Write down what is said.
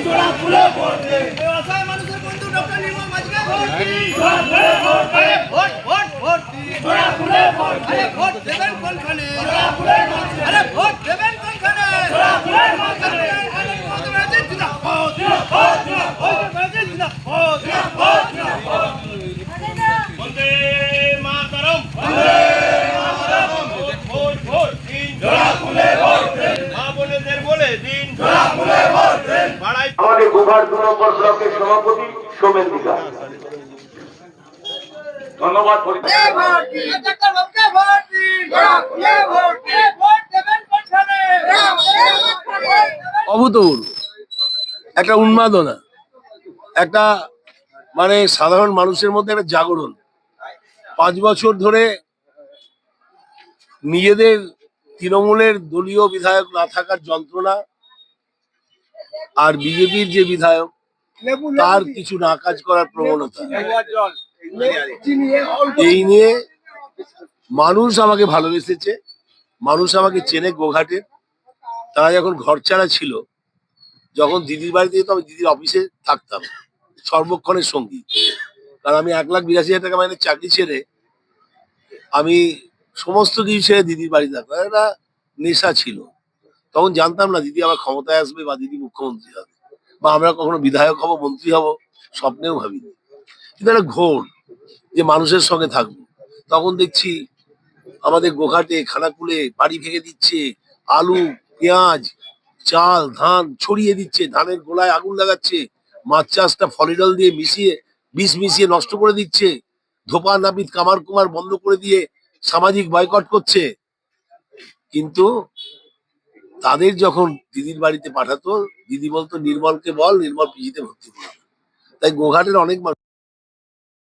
জোড়া ফুলে ভোট দিন। অসহায় মানুষের বন্ধু ডক্টর নির্মল মাঝিকে ভোট দিন। জোড়া ফুলে ভোট দিন। ভোট ভোট ভোট দিন। জোড়া ফুলে ভোট দিন। আরে ভোট দেবেন কোনখানে? জোড়া ফুলে ভোট দিন। আরে ভোট দেবেন কোনখানে? জোড়া ফুলে ভোট দিন। মমতা ব্যানার্জি জিন্দাবাদ। জিন্দাবাদ, জিন্দাবাদ, মমতা ব্যানার্জি জিন্দাবাদ। জিন্দাবাদ, জিন্দাবাদ। বন্দে মাতরম। বন্দে মাতরম। ভোট ভোট দিন। জোড়া ফুলে ভোট দিন। মা বোনেদের বলে দিন। জোড়া ফুলে ভোট দিন। পাড়ায় আমাদের গোঘাট 2 নম্বর ব্লকের সভাপতি সোমেন দিঘা। ধন্যবাদ। ভোট দিন। ডক্টর বাবুকে ভোট দিন। জোড়া ফুলে ভোট দিন। ভোট দেবেন কোনখানে? অভূতপূর্ব একটা উন্মাদনা, একটা মানে সাধারণ মানুষের মধ্যে একটা জাগরণ। 5 বছর ধরে নিজেদের তৃণমূলের দলীয় বিধায়ক না থাকার যন্ত্রণা আর বিজেপির যে বিধায়ক তার কিছু না কাজ করার প্রবণতা, এই নিয়ে মানুষ আমাকে ভালোবেসেছে, মানুষ আমাকে চেনে গোঘাটের। তারা যখন ঘর ছাড়া ছিল, যখন দিদির বাড়িতে যেত আমি দিদির অফিসে থাকতাম সর্বক্ষণের সঙ্গী, কারণ আমি 1,82,000 টাকা মাইনে চাকরি ছেড়ে আমি সমস্ত কিছু ছেড়ে দিদির বাড়ি থাকতাম। একটা নেশা ছিল। তখন জানতাম না দিদি আবার ক্ষমতায় আসবে বা দিদি মুখ্যমন্ত্রী হবে বা আমরা কখনো বিধায়ক হব, মন্ত্রী হব, স্বপ্নেও ভাবিনি। কিন্তু একটা ঘোর যে মানুষের সঙ্গে থাকবো। তখন দেখছি আমাদের গোঘাটে খানাকুলে বাড়ি ভেঙে দিচ্ছে, আলু পেঁয়াজ চাল ধান ছড়িয়ে দিচ্ছে, ধানের গোলায় আগুন লাগাচ্ছে, মাছ চাষটা ফলিডল দিয়ে মিশিয়ে বিষ মিশিয়ে নষ্ট করে দিচ্ছে, ধোপা নাপিত কামার কুমার বন্ধ করে দিয়ে সামাজিক বয়কট করছে। কিন্তু তাদের যখন দিদির বাড়িতে পাঠাতো, দিদি বলতো নির্মলকে বল, নির্মল পিজিতে ভর্তি করবে। তাই গোঘাটের অনেক মানুষ